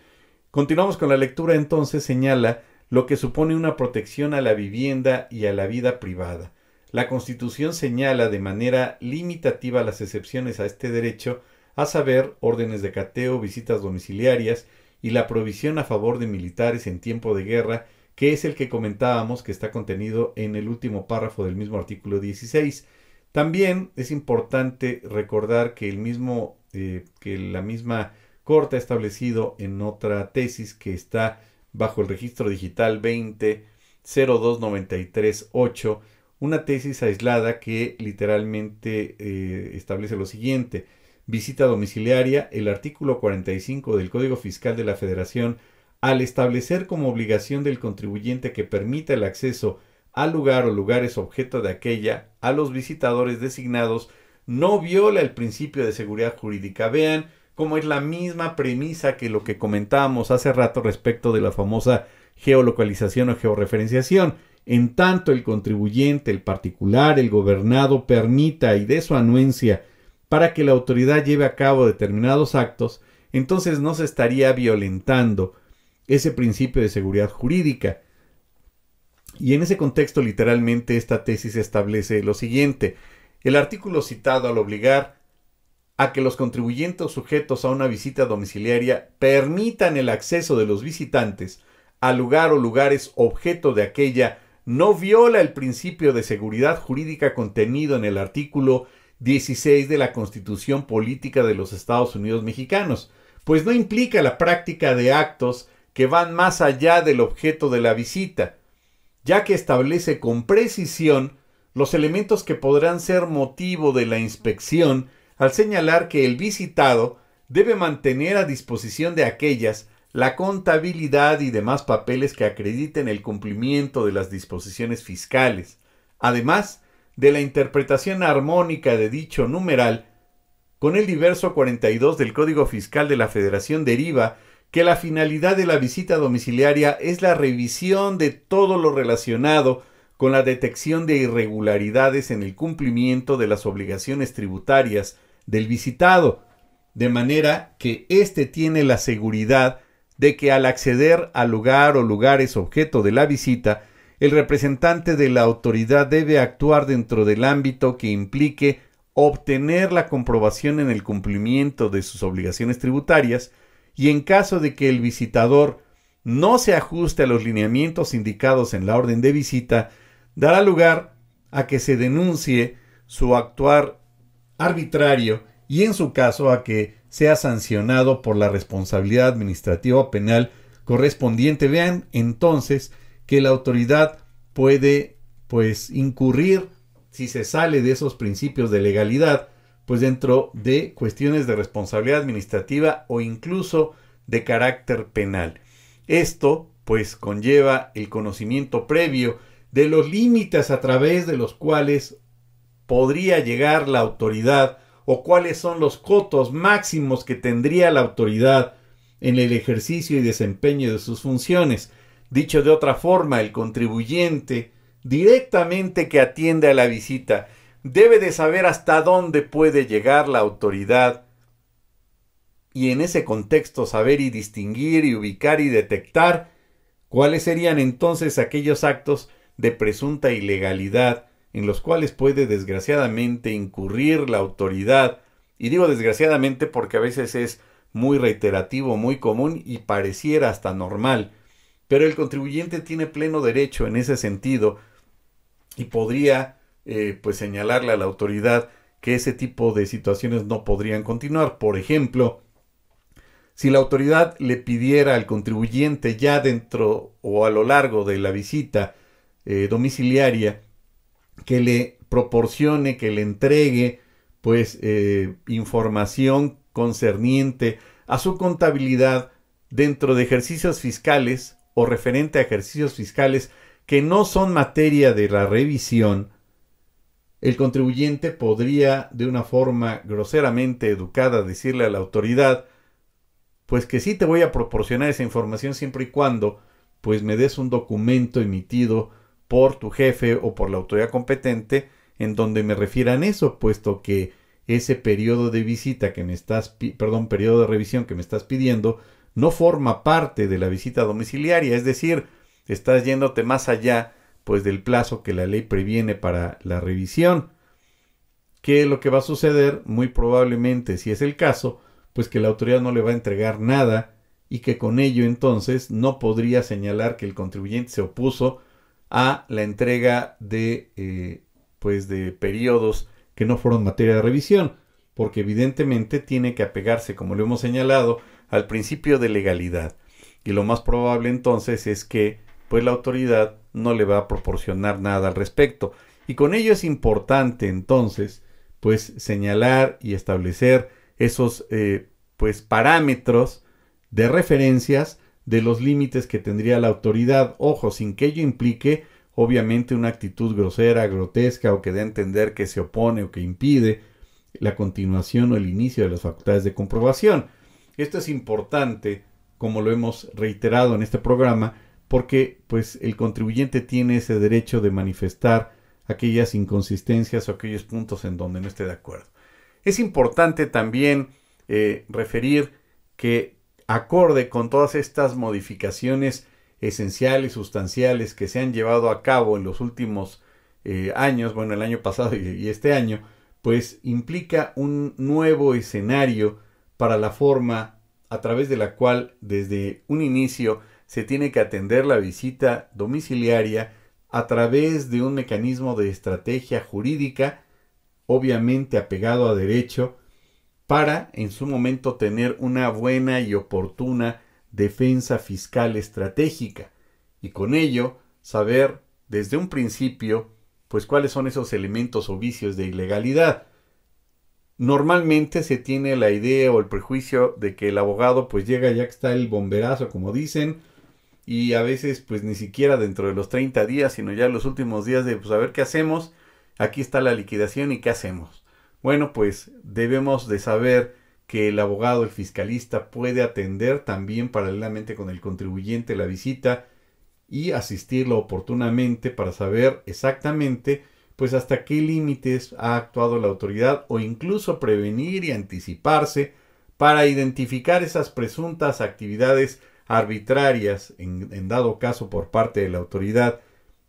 Continuamos con la lectura. Entonces señala lo que supone una protección a la vivienda y a la vida privada. La Constitución señala de manera limitativa las excepciones a este derecho, a saber, órdenes de cateo, visitas domiciliarias y la provisión a favor de militares en tiempo de guerra, que es el que comentábamos que está contenido en el último párrafo del mismo artículo 16. También es importante recordar que que la misma Corte ha establecido en otra tesis que está bajo el registro digital 20.0293.8 una tesis aislada que literalmente establece lo siguiente: visita domiciliaria. El artículo 45 del Código Fiscal de la Federación, al establecer como obligación del contribuyente que permita el acceso al lugar o lugares objeto de aquella a los visitadores designados, no viola el principio de seguridad jurídica. Vean cómo es la misma premisa que lo que comentábamos hace rato respecto de la famosa geolocalización o georreferenciación. En tanto el contribuyente, el particular, el gobernado permita y dé su anuencia para que la autoridad lleve a cabo determinados actos, entonces no se estaría violentando ese principio de seguridad jurídica. Y en ese contexto, literalmente, esta tesis establece lo siguiente: el artículo citado, al obligar a que los contribuyentes sujetos a una visita domiciliaria permitan el acceso de los visitantes al lugar o lugares objeto de aquella, no viola el principio de seguridad jurídica contenido en el artículo 16 de la Constitución Política de los Estados Unidos Mexicanos, pues no implica la práctica de actos que van más allá del objeto de la visita, ya que establece con precisión los elementos que podrán ser motivo de la inspección, al señalar que el visitado debe mantener a disposición de aquellas la contabilidad y demás papeles que acrediten el cumplimiento de las disposiciones fiscales, además de la interpretación armónica de dicho numeral. Con el diverso 42 del Código Fiscal de la Federación deriva que la finalidad de la visita domiciliaria es la revisión de todo lo relacionado con la detección de irregularidades en el cumplimiento de las obligaciones tributarias del visitado, de manera que éste tiene la seguridad de que al acceder al lugar o lugares objeto de la visita, el representante de la autoridad debe actuar dentro del ámbito que implique obtener la comprobación en el cumplimiento de sus obligaciones tributarias, y en caso de que el visitador no se ajuste a los lineamientos indicados en la orden de visita, dará lugar a que se denuncie su actuar arbitrario y, en su caso, a que sea sancionado por la responsabilidad administrativa o penal correspondiente. Vean entonces que la autoridad puede incurrir, si se sale de esos principios de legalidad, pues dentro de cuestiones de responsabilidad administrativa o incluso de carácter penal. Esto pues conlleva el conocimiento previo de los límites a través de los cuales podría llegar la autoridad, o cuáles son los cotos máximos que tendría la autoridad en el ejercicio y desempeño de sus funciones. Dicho de otra forma, el contribuyente directamente que atiende a la visita debe de saber hasta dónde puede llegar la autoridad, y en ese contexto saber y distinguir y ubicar y detectar cuáles serían entonces aquellos actos de presunta ilegalidad en los cuales puede desgraciadamente incurrir la autoridad. Y digo desgraciadamente porque a veces es muy reiterativo, muy común y pareciera hasta normal, pero el contribuyente tiene pleno derecho en ese sentido y podría señalarle a la autoridad que ese tipo de situaciones no podrían continuar. Por ejemplo, si la autoridad le pidiera al contribuyente ya dentro o a lo largo de la visita domiciliaria que le proporcione, que le entregue información concerniente a su contabilidad dentro de ejercicios fiscales o referente a ejercicios fiscales que no son materia de la revisión, el contribuyente podría de una forma groseramente educada decirle a la autoridad pues que sí te voy a proporcionar esa información siempre y cuando pues me des un documento emitido por tu jefe o por la autoridad competente en donde me refieran eso, puesto que ese periodo de visita que me estás, periodo de revisión que me estás pidiendo no forma parte de la visita domiciliaria, es decir, estás yéndote más allá pues del plazo que la ley previene para la revisión. ¿Qué es lo que va a suceder? Muy probablemente, si es el caso, pues que la autoridad no le va a entregar nada y que con ello entonces no podría señalar que el contribuyente se opuso a la entrega de periodos que no fueron materia de revisión, porque evidentemente tiene que apegarse, como lo hemos señalado, al principio de legalidad. Y lo más probable entonces es que pues la autoridad no le va a proporcionar nada al respecto. Y con ello es importante entonces pues señalar y establecer esos pues parámetros de referencias de los límites que tendría la autoridad, ojo, sin que ello implique obviamente una actitud grosera, grotesca o que dé a entender que se opone o que impide la continuación o el inicio de las facultades de comprobación. Esto es importante, como lo hemos reiterado en este programa, porque pues el contribuyente tiene ese derecho de manifestar aquellas inconsistencias o aquellos puntos en donde no esté de acuerdo. Es importante también referir que acorde con todas estas modificaciones esenciales, sustanciales que se han llevado a cabo en los últimos años, bueno, el año pasado y este año, pues implica un nuevo escenario para la forma a través de la cual desde un inicio se tiene que atender la visita domiciliaria a través de un mecanismo de estrategia jurídica, obviamente apegado a derecho, para en su momento tener una buena y oportuna defensa fiscal estratégica y con ello saber desde un principio pues cuáles son esos elementos o vicios de ilegalidad. Normalmente se tiene la idea o el prejuicio de que el abogado pues llega ya que está el bomberazo, como dicen, y a veces pues ni siquiera dentro de los 30 días, sino ya en los últimos días de pues a ver qué hacemos, aquí está la liquidación y qué hacemos. Bueno, pues debemos de saber que el abogado, el fiscalista, puede atender también paralelamente con el contribuyente la visita y asistirlo oportunamente para saber exactamente pues hasta qué límites ha actuado la autoridad o incluso prevenir y anticiparse para identificar esas presuntas actividades arbitrarias en dado caso por parte de la autoridad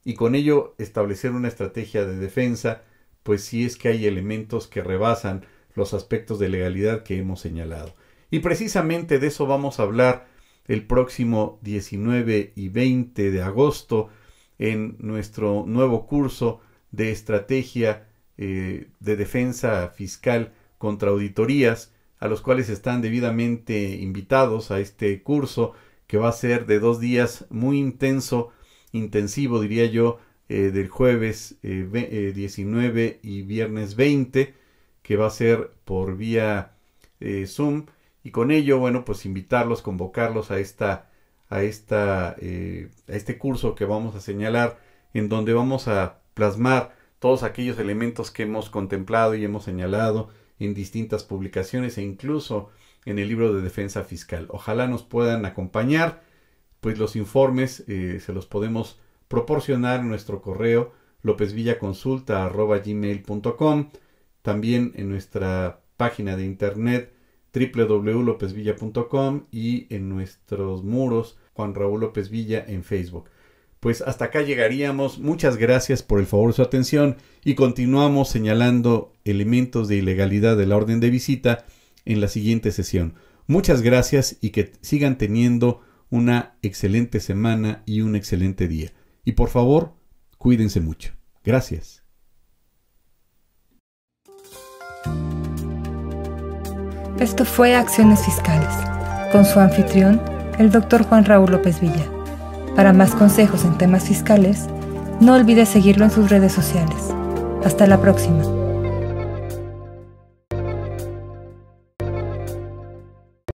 y con ello establecer una estrategia de defensa pues si es que hay elementos que rebasan los aspectos de legalidad que hemos señalado. Y precisamente de eso vamos a hablar el próximo 19 y 20 de agosto en nuestro nuevo curso de estrategia de defensa fiscal contra auditorías, a los cuales están debidamente invitados a este curso que va a ser de 2 días muy intensivo diría yo, del jueves 19 y viernes 20, que va a ser por vía Zoom, y con ello, bueno, pues invitarlos, convocarlos a este curso que vamos a señalar, en donde vamos a plasmar todos aquellos elementos que hemos contemplado y hemos señalado en distintas publicaciones e incluso en el libro de defensa fiscal. Ojalá nos puedan acompañar, pues los informes se los podemos proporcionar en nuestro correo lopezvillaconsulta@gmail.com, también en nuestra página de internet www.lopezvilla.com y en nuestros muros Juan Raúl López Villa en Facebook. Pues hasta acá llegaríamos. Muchas gracias por el favor de su atención y continuamos señalando elementos de ilegalidad de la orden de visita en la siguiente sesión. Muchas gracias y que sigan teniendo una excelente semana y un excelente día. Y por favor, cuídense mucho. Gracias. Esto fue Acciones Fiscales, con su anfitrión, el Dr. Juan Raúl López Villa. Para más consejos en temas fiscales, no olvide seguirlo en sus redes sociales. Hasta la próxima.